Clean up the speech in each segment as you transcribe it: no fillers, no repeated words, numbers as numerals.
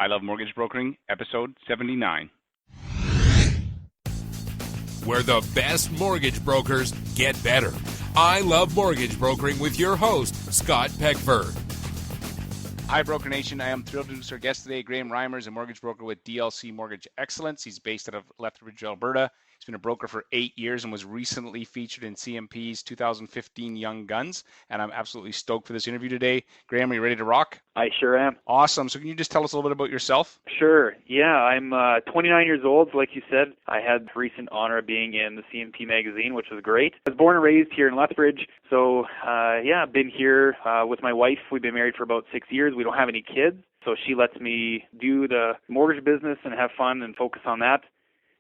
I Love Mortgage Brokering, episode 79. Where the best mortgage brokers get better. I Love Mortgage Brokering with your host, Scott Peckford. Hi, Broker Nation. I am thrilled to introduce our guest today. Reimer is a mortgage broker with DLC Mortgage Excellence. He's based out of Lethbridge, Alberta. He's been a broker for 8 years and was recently featured in CMP's 2015 Young Guns. And I'm absolutely stoked for this interview today. Graham, are you ready to rock? I sure am. Awesome. So can you just tell us a little bit about yourself? Sure. Yeah, I'm 29 years old. Like you said, I had the recent honor of being in the CMP magazine, which was great. I was born and raised here in Lethbridge. So, I've been here with my wife. We've been married for about 6 years. We don't have any kids. So she lets me do the mortgage business and have fun and focus on that.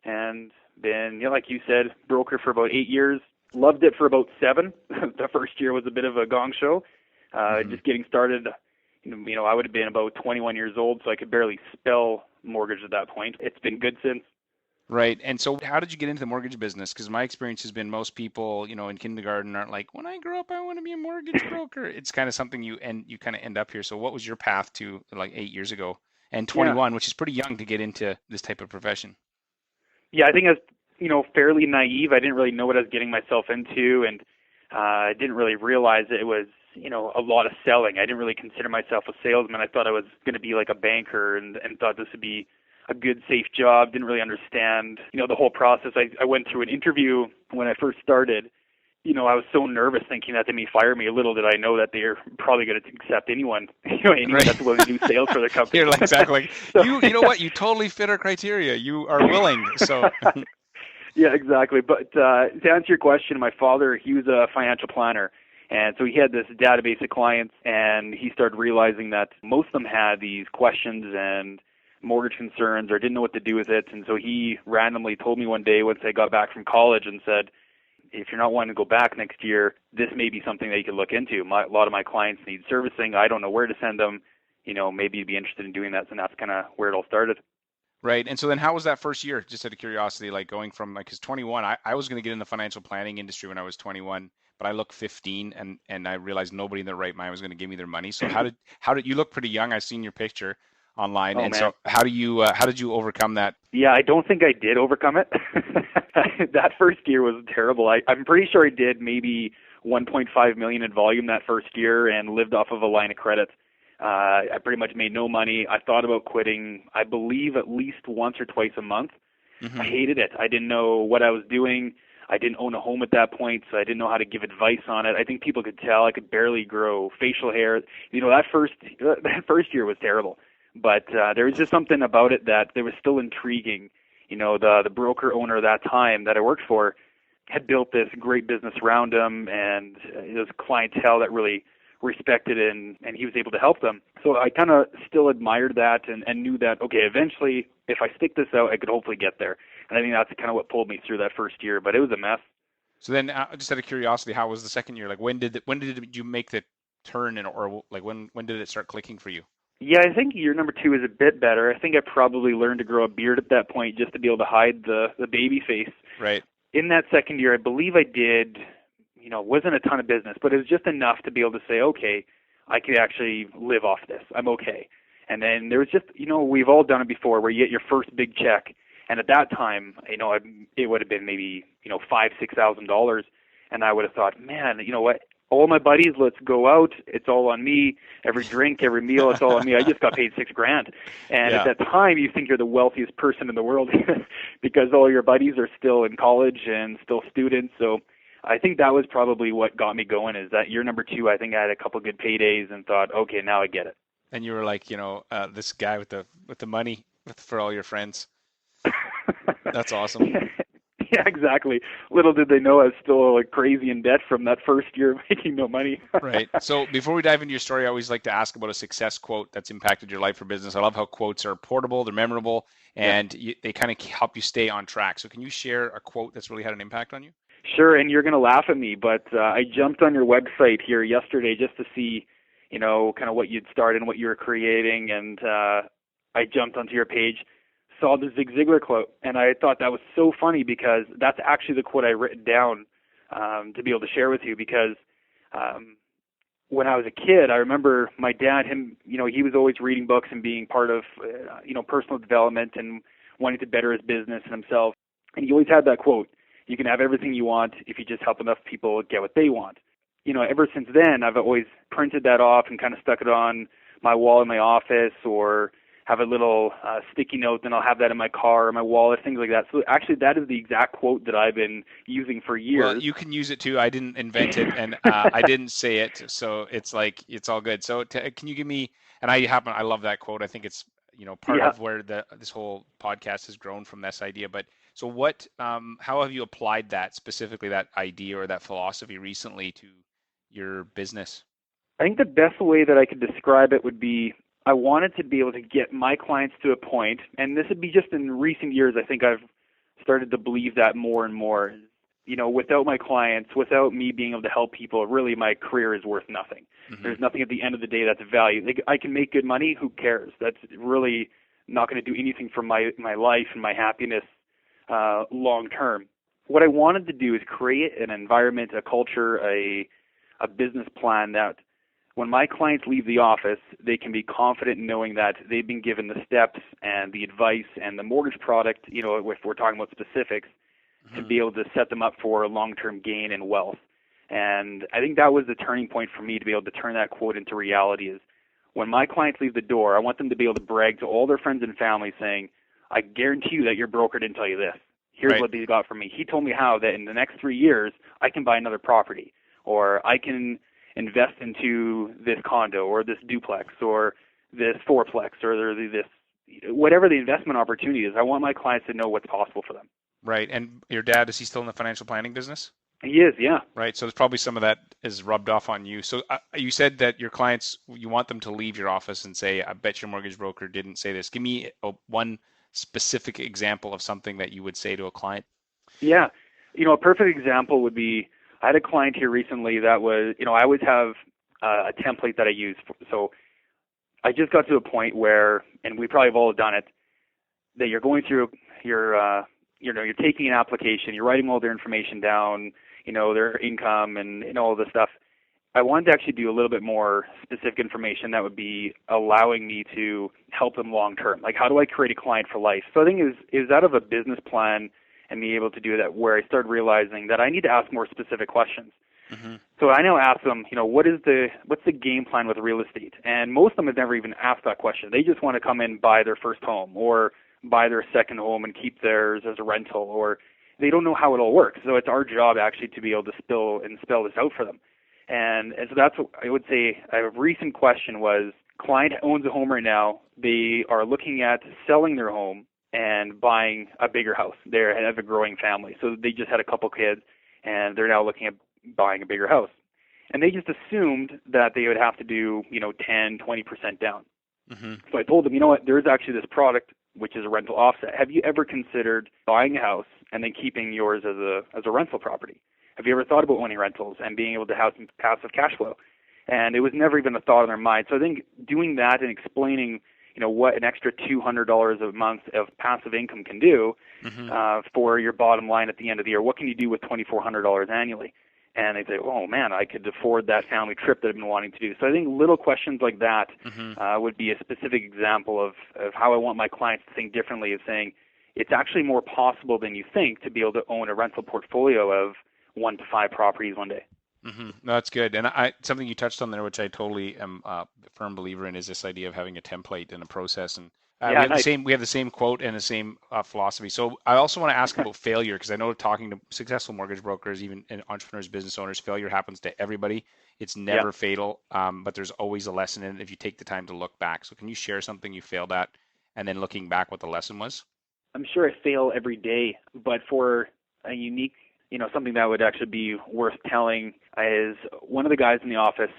And been, like you said, broker for about 8 years. Loved it for about 7. The first year was a bit of a gong show. Just getting started. I would have been about 21 years old, so I could barely spell mortgage at that point. It's been good since. Right. And so how did you get into the mortgage business? Because my experience has been most people, in kindergarten aren't like, when I grow up, I want to be a mortgage broker. It's kind of something you kind of end up here. So what was your path to like 8 years ago and 21, which is pretty young to get into this type of profession? Yeah, I think I was, fairly naive. I didn't really know what I was getting myself into, and I didn't really realize it was, a lot of selling. I didn't really consider myself a salesman. I thought I was going to be like a banker and thought this would be a good, safe job. Didn't really understand, the whole process. I went through an interview when I first started. I was so nervous thinking that they may fire me. Little did I know that they're probably going to accept anyone, anyone that's willing to do sales for their company. You're like, exactly. So, you know what? You totally fit our criteria. You are willing. So. Yeah, exactly. But to answer your question, my father, he was a financial planner. And so he had this database of clients, and he started realizing that most of them had these questions and mortgage concerns or didn't know what to do with it. And so he randomly told me one day once I got back from college and said, if you're not wanting to go back next year, this may be something that you could look into. A lot of my clients need servicing. I don't know where to send them. Maybe you'd be interested in doing that. And that's kind of where it all started. Right. And so then how was that first year, just out of curiosity, like going from, because 21, I was going to get in the financial planning industry when I was 21, but I look 15 and I realized nobody in their right mind was going to give me their money. So how did you look pretty young? I've seen your picture online. And man. So how did you overcome that? Yeah, I don't think I did overcome it. That first year was terrible. I'm pretty sure I did maybe 1.5 million in volume that first year and lived off of a line of credit. I pretty much made no money. I thought about quitting, I believe, at least once or twice a month. Mm-hmm. I hated it. I didn't know what I was doing. I didn't own a home at that point, so I didn't know how to give advice on it. I think people could tell I could barely grow facial hair. That first year was terrible. But there was just something about it that there was still intriguing. The broker owner at that time that I worked for had built this great business around him, and it was clientele that really respected it, and he was able to help them. So I kind of still admired that and knew that, okay, eventually, if I stick this out, I could hopefully get there. And I think that's kind of what pulled me through that first year, but it was a mess. So then, just out of curiosity, how was the second year? Like, when did you make the turn, or like when did it start clicking for you? Yeah, I think year number 2 is a bit better. I think I probably learned to grow a beard at that point just to be able to hide the baby face. Right. In that second year, I believe I did, wasn't a ton of business, but it was just enough to be able to say, okay, I could actually live off this. I'm okay. And then there was just, we've all done it before where you get your first big check. And at that time, it would have been maybe, $5,000-$6,000. And I would have thought, man, you know what? All my buddies, let's go out. It's all on me. Every drink, every meal, it's all on me. I just got paid $6,000. And At that time, you think you're the wealthiest person in the world because all your buddies are still in college and still students. So I think that was probably what got me going, is that year number 2, I think I had a couple good paydays and thought, okay, now I get it. And you were like, this guy with the money for all your friends. That's awesome. Yeah, exactly. Little did they know I was still like crazy in debt from that first year of making no money. Right. So before we dive into your story, I always like to ask about a success quote that's impacted your life or business. I love how quotes are portable, they're memorable, and they kind of help you stay on track. So can you share a quote that's really had an impact on you? Sure, and you're going to laugh at me, but I jumped on your website here yesterday just to see, kind of what you'd started and what you were creating, and I jumped onto your page, saw the Zig Ziglar quote, and I thought that was so funny because that's actually the quote I written down to be able to share with you because when I was a kid, I remember my dad, he was always reading books and being part of, personal development and wanting to better his business and himself. And he always had that quote, you can have everything you want if you just help enough people get what they want. Ever since then, I've always printed that off and kind of stuck it on my wall in my office, or have a little sticky note, and I'll have that in my car or my wallet, things like that. So actually, that is the exact quote that I've been using for years. Well, you can use it too. I didn't invent it, and I didn't say it, so it's like it's all good. So can you give me? And I love that quote. I think it's part of where this whole podcast has grown from this idea. But so what? How have you applied that specifically, that idea or that philosophy recently to your business? I think the best way that I could describe it would be, I wanted to be able to get my clients to a point, and this would be just in recent years, I think I've started to believe that more and more. Without my clients, without me being able to help people, really my career is worth nothing. Mm-hmm. There's nothing at the end of the day that's of value. I can make good money, who cares? That's really not going to do anything for my life and my happiness long term. What I wanted to do is create an environment, a culture, a business plan that when my clients leave the office, they can be confident in knowing that they've been given the steps and the advice and the mortgage product, if we're talking about specifics, to be able to set them up for long-term gain and wealth. And I think that was the turning point for me to be able to turn that quote into reality. Is when my clients leave the door, I want them to be able to brag to all their friends and family saying, I guarantee you that your broker didn't tell you this. Here's what they got from me. He told me how that in the next 3 years, I can buy another property, or I can invest into this condo or this duplex or this fourplex or this, whatever the investment opportunity is. I want my clients to know what's possible for them. Right. And your dad, is he still in the financial planning business? He is, yeah. Right. So there's probably some of that is rubbed off on you. So you said that your clients, you want them to leave your office and say, I bet your mortgage broker didn't say this. Give me one specific example of something that you would say to a client. Yeah. A perfect example would be, I had a client here recently that was, I always have a template that I use. So I just got to a point where, and we probably have all done it, that you're going through you're taking an application, you're writing all their information down, their income and all this stuff. I wanted to actually do a little bit more specific information that would be allowing me to help them long term. Like, how do I create a client for life? So I think it was out of a business plan and be able to do that, where I started realizing that I need to ask more specific questions. Mm-hmm. So I now ask them, what's the game plan with real estate? And most of them have never even asked that question. They just want to come in, buy their first home, or buy their second home and keep theirs as a rental, or they don't know how it all works. So it's our job actually to be able to spell this out for them. And so that's what I would say. A recent question was, client owns a home right now. They are looking at selling their home and buying a bigger house. They have a growing family. So they just had a couple kids, and they're now looking at buying a bigger house. And they just assumed that they would have to do, 10, 20% down. Mm-hmm. So I told them, there's actually this product, which is a rental offset. Have you ever considered buying a house and then keeping yours as a rental property? Have you ever thought about owning rentals and being able to have some passive cash flow? And it was never even a thought in their mind. So I think doing that and explaining, what an extra $200 a month of passive income can do for your bottom line at the end of the year. What can you do with $2,400 annually? And they say, oh, man, I could afford that family trip that I've been wanting to do. So I think little questions like that would be a specific example of how I want my clients to think differently, of saying it's actually more possible than you think to be able to own a rental portfolio of 1 to 5 properties one day. Mm-hmm. No, that's good. And something you touched on there, which I totally am a firm believer in, is this idea of having a template and a process. And we have the same quote and the same philosophy. So I also want to ask about failure, because I know talking to successful mortgage brokers, even entrepreneurs, business owners, failure happens to everybody. It's never fatal, but there's always a lesson in it if you take the time to look back. So can you share something you failed at, and then looking back, what the lesson was? I'm sure I fail every day, but for a unique, something that would actually be worth telling is one of the guys in the office,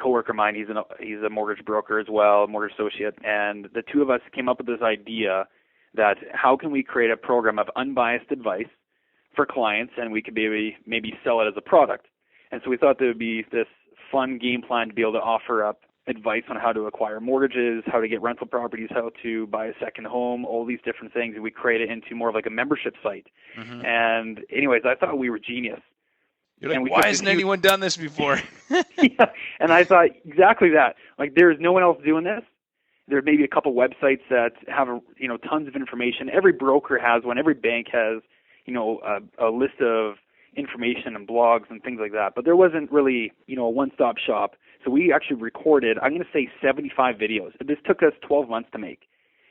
coworker of mine, he's a mortgage broker as well, mortgage associate, and the two of us came up with this idea that how can we create a program of unbiased advice for clients, and we could maybe sell it as a product. And so we thought there would be this fun game plan to be able to offer up advice on how to acquire mortgages, how to get rental properties, how to buy a second home, all these different things. And we created it into more of like a membership site. Mm-hmm. And anyways, I thought we were genius. You're like, and we why took hasn't this huge, anyone done this before? yeah, and I thought exactly that. Like, there's no one else doing this. There may be a couple websites that have, tons of information. Every broker has one. Every bank has, a list of information and blogs and things like that. But there wasn't really, a one-stop shop. So we actually recorded, I'm going to say 75 videos. This took us 12 months to make.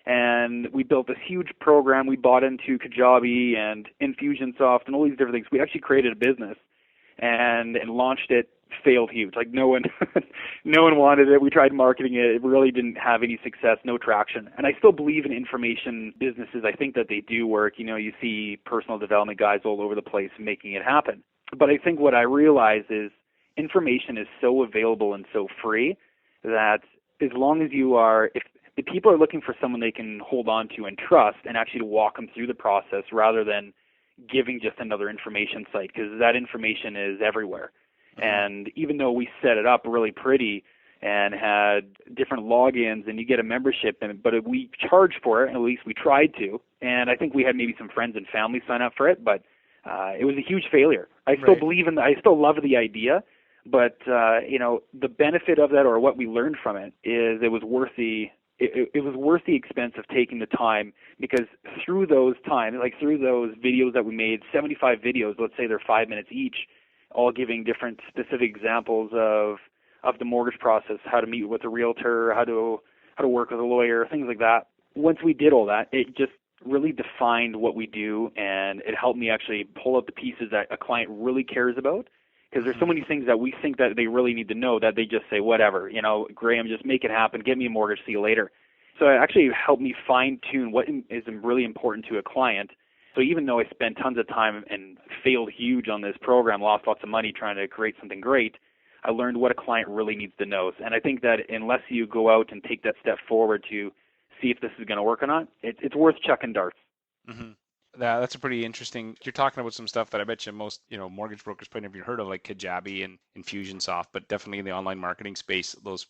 And we built this huge program. We bought into Kajabi and Infusionsoft and all these different things. We actually created a business and launched it. Failed huge. Like, no one wanted it. We tried marketing it. It really didn't have any success, no traction. And I still believe in information businesses. I think that they do work. You see personal development guys all over the place making it happen. But I think what I realize is information is so available and so free that as long as if the people are looking for someone they can hold on to and trust and actually walk them through the process rather than giving just another information site, because that information is everywhere. And even though we set it up really pretty and had different logins and you get a membership, but we charged for it, at least we tried to. And I think we had maybe some friends and family sign up for it, but it was a huge failure. I still believe I still love the idea, but the benefit of that, or what we learned from it, is it was worth the expense of taking the time, because through those videos that we made, 75 videos, let's say they're 5 minutes each, all giving different specific examples of the mortgage process, how to meet with a realtor, how to work with a lawyer, things like that. Once we did all that, it just really defined what we do, and it helped me actually pull out the pieces that a client really cares about, because there's so many things that we think that they really need to know that they just say, whatever, Graham, just make it happen, get me a mortgage, see you later. So it actually helped me fine-tune what is really important to a client. So even though I spent tons of time and failed huge on this program, lost lots of money trying to create something great, I learned what a client really needs to know. And I think that unless you go out and take that step forward to see if this is going to work or not, it's worth chucking darts. Mm-hmm. That's a pretty interesting. You're talking about some stuff that I bet you most, mortgage brokers probably never heard of, like Kajabi and Infusionsoft, but definitely in the online marketing space, those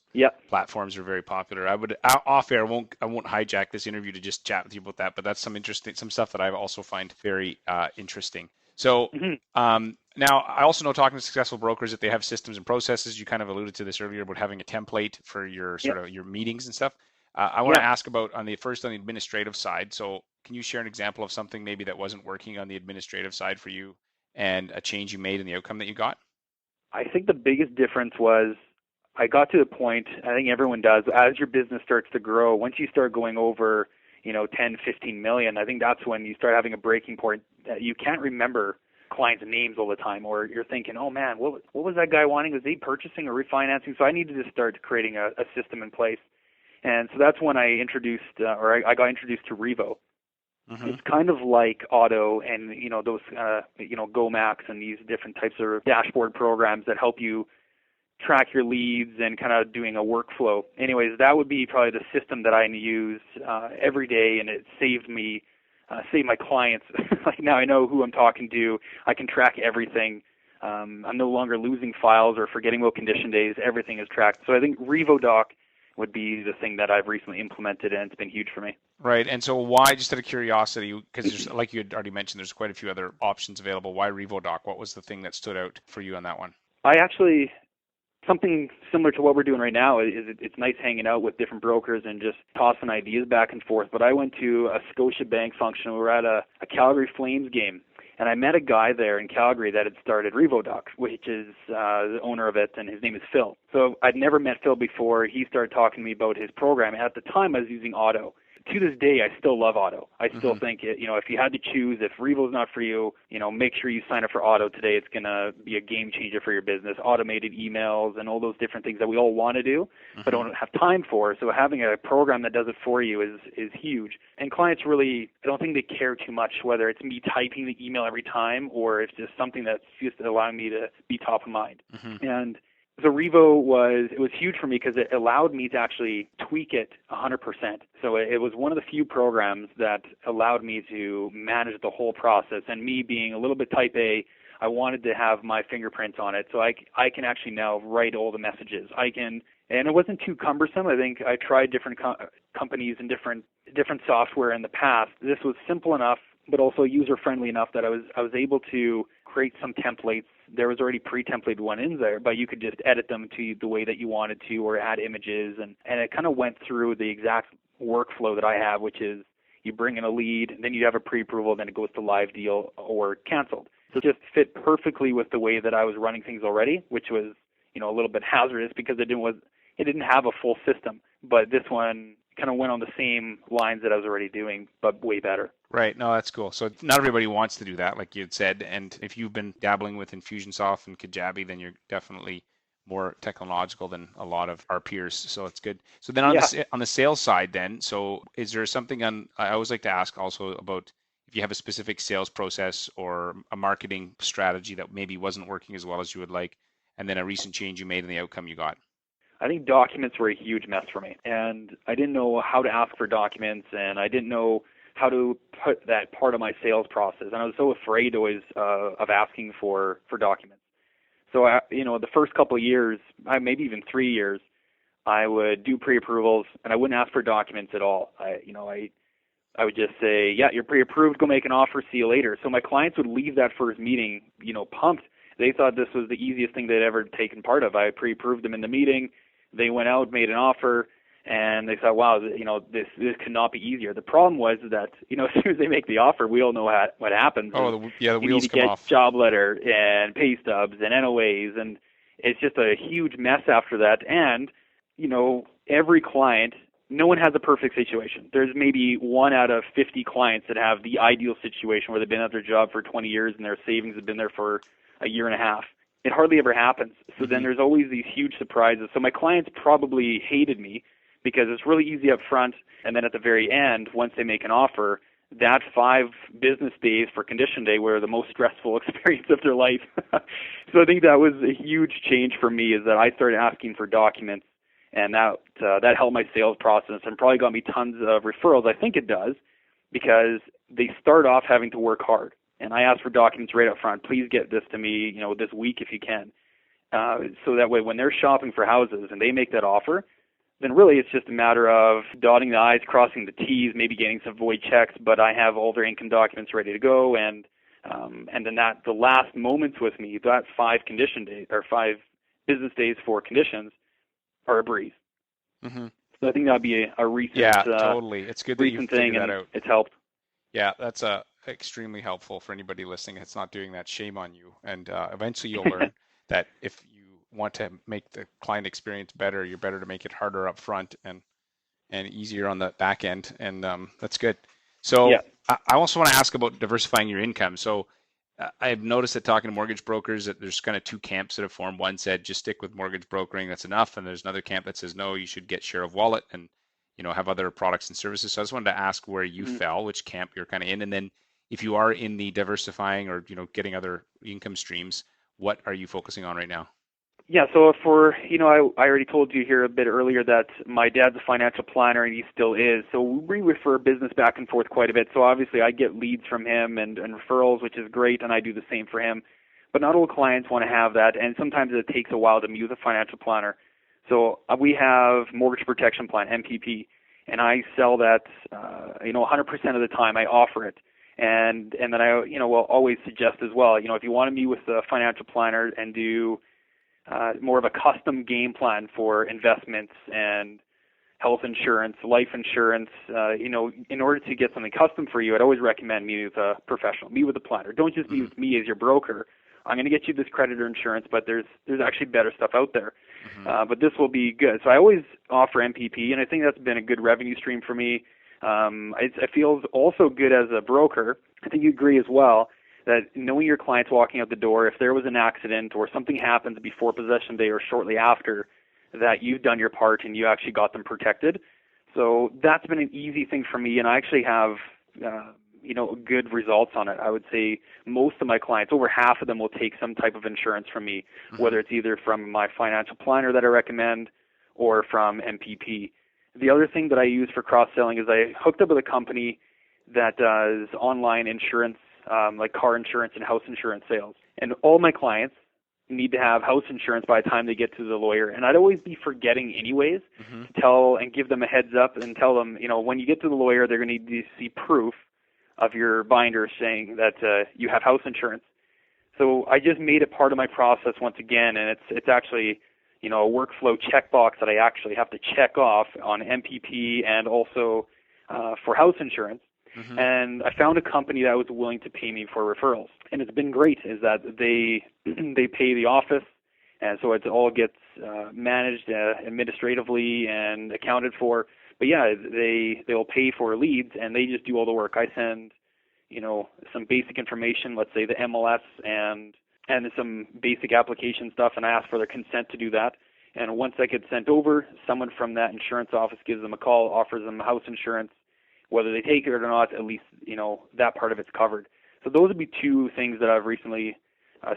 platforms are very popular. I would off air, I won't hijack this interview to just chat with you about that, but that's some stuff that I also find very interesting. So now I also know, talking to successful brokers, that they have systems and processes. You kind of alluded to this earlier about having a template for your sort of your meetings and stuff. I want to ask about on the administrative side. So can you share an example of something maybe that wasn't working on the administrative side for you and a change you made in the outcome that you got? I think the biggest difference was I got to the point, I think everyone does, as your business starts to grow, once you start going over, 10, 15 million, I think that's when you start having a breaking point that you can't remember clients' names all the time, or you're thinking, oh man, what was that guy wanting? Was he purchasing or refinancing? So I needed to start creating a system in place. And so that's when I I got introduced to Revo. Mm-hmm. It's kind of like Auto and, those, GoMax and these different types of dashboard programs that help you track your leads and kind of doing a workflow. Anyways, that would be probably the system that I use every day, and it saved my clients. Like, now I know who I'm talking to. I can track everything. I'm no longer losing files or forgetting about condition days. Everything is tracked. So I think RevoDoc would be the thing that I've recently implemented, and it's been huge for me. Right. And so why, just out of curiosity, because like you had already mentioned, there's quite a few other options available. Why RevoDoc? What was the thing that stood out for you on that one? Something similar to what we're doing right now is it's nice hanging out with different brokers and just tossing ideas back and forth. But I went to a Scotiabank function. We were at a Calgary Flames game, and I met a guy there in Calgary that had started RevoDoc, which is the owner of it, and his name is Phil. So I'd never met Phil before. He started talking to me about his program. At the time, I was using Auto. To this day, I still love Auto. I still think it, if you had to choose, if Revo's not for you, make sure you sign up for Auto today. It's going to be a game changer for your business. Automated emails and all those different things that we all want to do, but don't have time for. So having a program that does it for you is huge. And clients really, I don't think they care too much whether it's me typing the email every time or it's just something that's just allowing me to be top of mind. And so Revo was huge for me because it allowed me to actually tweak it 100%. So it was one of the few programs that allowed me to manage the whole process. And me being a little bit type A, I wanted to have my fingerprints on it. So I can actually now write all the messages. And it wasn't too cumbersome. I think I tried different companies and different software in the past. This was simple enough, but also user-friendly enough that I was able to create some templates. There was already pre-templated one in there, but you could just edit them to the way that you wanted to, or add images, and it kind of went through the exact workflow that I have, which is you bring in a lead, then you have a pre-approval, then it goes to live deal or canceled. So it just fit perfectly with the way that I was running things already, which was, you know, a little bit hazardous because it didn't have a full system. But this one kind of went on the same lines that I was already doing, but way better. Right. No, that's cool. So not everybody wants to do that, like you had said. And if you've been dabbling with Infusionsoft and Kajabi, then you're definitely more technological than a lot of our peers. So it's good. So then on the sales side, then, so is there something I always like to ask also about if you have a specific sales process or a marketing strategy that maybe wasn't working as well as you would like, and then a recent change you made and the outcome you got. I think documents were a huge mess for me, and I didn't know how to ask for documents, and I didn't know how to put that part of my sales process, and I was so afraid always of asking for documents. So, the first couple of years, maybe even 3 years, I would do pre-approvals, and I wouldn't ask for documents at all. I would just say, yeah, you're pre-approved, go make an offer, see you later. So my clients would leave that first meeting, pumped. They thought this was the easiest thing they'd ever taken part of. I pre-approved them in the meeting. They went out, made an offer, and they thought, wow, this could not be easier. The problem was that, as soon as they make the offer, we all know what happens. Oh, the wheels come off. You need to get job letter and pay stubs and NOAs, and it's just a huge mess after that. And, every client, no one has a perfect situation. There's maybe 1 out of 50 clients that have the ideal situation where they've been at their job for 20 years and their savings have been there for a year and a half. It hardly ever happens. So then there's always these huge surprises. So my clients probably hated me because it's really easy up front, and then at the very end, once they make an offer, that 5 business days for condition day were the most stressful experience of their life. So I think that was a huge change for me, is that I started asking for documents, and that helped my sales process and probably got me tons of referrals. I think it does, because they start off having to work hard. And I ask for documents right up front. Please get this to me, this week if you can. So that way when they're shopping for houses and they make that offer, then really it's just a matter of dotting the I's, crossing the T's, maybe getting some void checks, but I have all their income documents ready to go. And then the last moments with me, that 5 condition days or 5 business days for conditions are a breeze. Mm-hmm. So I think that'd be a recent, totally. It's good that you figured that out. It's helped. Yeah, that's extremely helpful for anybody listening that's not doing that. Shame on you. And eventually you'll learn that if you want to make the client experience better, you're better to make it harder up front and easier on the back end. And that's good. So yeah. I also want to ask about diversifying your income. So I've noticed that talking to mortgage brokers that there's kind of 2 camps that have formed. One said, just stick with mortgage brokering, that's enough. And there's another camp that says, no, you should get share of wallet and, have other products and services. So I just wanted to ask where you fell, which camp you're kind of in. And then if you are in the diversifying or, getting other income streams, what are you focusing on right now? Yeah, so I already told you here a bit earlier that my dad's a financial planner and he still is. So we refer business back and forth quite a bit. So obviously I get leads from him and referrals, which is great, and I do the same for him. But not all clients want to have that, and sometimes it takes a while to meet with a financial planner. So we have Mortgage Protection Plan, MPP, and I sell that, 100% of the time I offer it. And then I, will always suggest as well, if you want to meet with a financial planner and do more of a custom game plan for investments and health insurance, life insurance, in order to get something custom for you, I'd always recommend meeting with a professional, meet with a planner. Don't just meet with me as your broker. I'm going to get you this creditor insurance, but there's actually better stuff out there. But this will be good. So I always offer MPP, and I think that's been a good revenue stream for me. It feels also good as a broker. I think you agree as well that knowing your clients walking out the door, if there was an accident or something happens before possession day or shortly after, that you've done your part and you actually got them protected. So that's been an easy thing for me, and I actually have good results on it. I would say most of my clients, over half of them, will take some type of insurance from me, whether it's either from my financial planner that I recommend or from MPP. The other thing that I use for cross-selling is I hooked up with a company that does online insurance, like car insurance and house insurance sales. And all my clients need to have house insurance by the time they get to the lawyer. And I'd always be forgetting anyways to tell and give them a heads up and tell them, when you get to the lawyer, they're going to need to see proof of your binder saying that you have house insurance. So I just made it part of my process once again, and it's actually, a workflow checkbox that I actually have to check off on MPP and also for house insurance. Mm-hmm. And I found a company that was willing to pay me for referrals, and it's been great. Is that they pay the office, and so it all gets managed administratively and accounted for. But yeah, they'll pay for leads, and they just do all the work. I send, some basic information, let's say the MLS and some basic application stuff, and I ask for their consent to do that. And once that gets sent over, someone from that insurance office gives them a call, offers them house insurance. Whether they take it or not, at least, that part of it's covered. So those would be two things that I've recently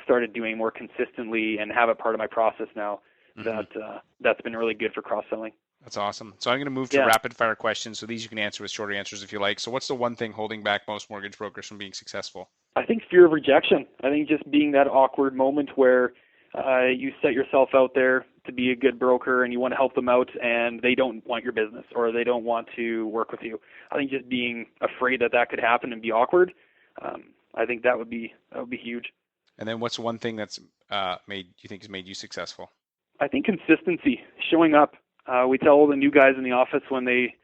started doing more consistently and have it part of my process now. Mm-hmm. That's been really good for cross-selling. That's awesome. So I'm going to move to rapid fire questions. So these you can answer with shorter answers if you like. So what's the one thing holding back most mortgage brokers from being successful? I think fear of rejection. I think just being that awkward moment where you set yourself out there to be a good broker and you want to help them out and they don't want your business or they don't want to work with you. I think just being afraid that could happen and be awkward, I think that would be huge. And then what's one thing that's has made you successful? I think consistency, showing up. We tell all the new guys in the office when they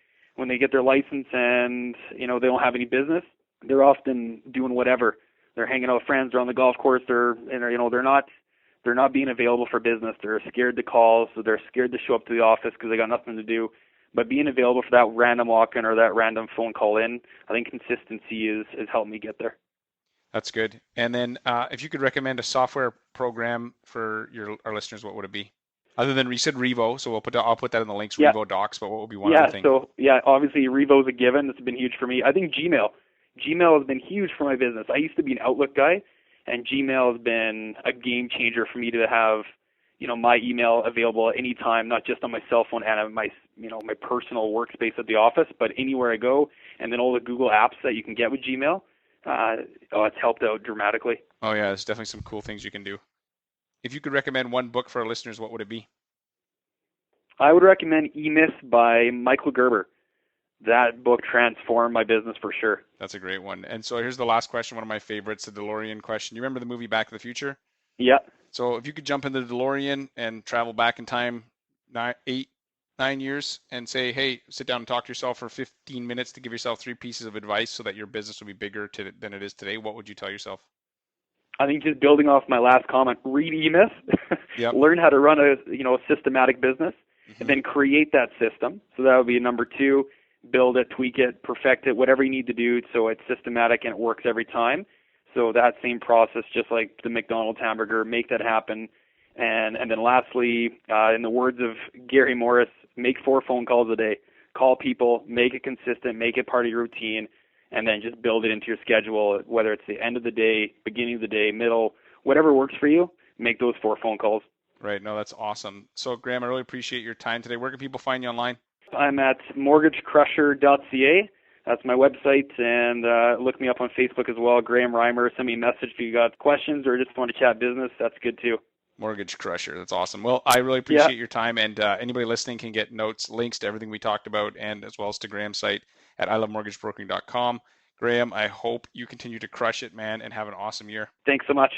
get their license and they don't have any business, they're often doing whatever. They're hanging out with friends, they're on the golf course, they're not being available for business. They're scared to call, so they're scared to show up to the office because they got nothing to do. But being available for that random walk-in or that random phone call in, I think consistency has helped me get there. That's good. And then if you could recommend a software program for our listeners, what would it be? Other than you said Revo, so I'll put that in the links, RevoDocs, but what would be one other thing? Obviously Revo's a given. It's been huge for me. I think Gmail. Gmail has been huge for my business. I used to be an Outlook guy, and Gmail has been a game changer for me to have, my email available at any time, not just on my cell phone and my personal workspace at the office, but anywhere I go. And then all the Google apps that you can get with Gmail, it's helped out dramatically. Oh yeah, there's definitely some cool things you can do. If you could recommend one book for our listeners, what would it be? I would recommend E-Myth by Michael Gerber. That book transformed my business for sure. That's a great one. And so here's the last question, one of my favorites, the DeLorean question. You remember the movie Back to the Future? Yeah. So if you could jump into the DeLorean and travel back in time 9 years and say, hey, sit down and talk to yourself for 15 minutes to give yourself 3 pieces of advice so that your business will be bigger than it is today, what would you tell yourself? I think just building off my last comment, read E-Myth, yep. Learn how to run a systematic business, and then create that system. So that would be number 2. Build it, tweak it, perfect it, whatever you need to do so it's systematic and it works every time. So that same process, just like the McDonald's hamburger, make that happen. And then lastly, in the words of Gary Morris, make 4 phone calls a day. Call people, make it consistent, make it part of your routine, and then just build it into your schedule, whether it's the end of the day, beginning of the day, middle, whatever works for you, make those 4 phone calls. Right. No, that's awesome. So, Graham, I really appreciate your time today. Where can people find you online? I'm at mortgagecrusher.ca. That's my website, and look me up on Facebook as well, Graham Reimer. Send me a message if you got questions or just want to chat business. That's good too. Mortgage Crusher. That's awesome. Well, I really appreciate your time, and anybody listening can get notes, links to everything we talked about, and as well as to Graham's site at ilovemortgagebrokering.com. Graham, I hope you continue to crush it, man, and have an awesome year. Thanks so much.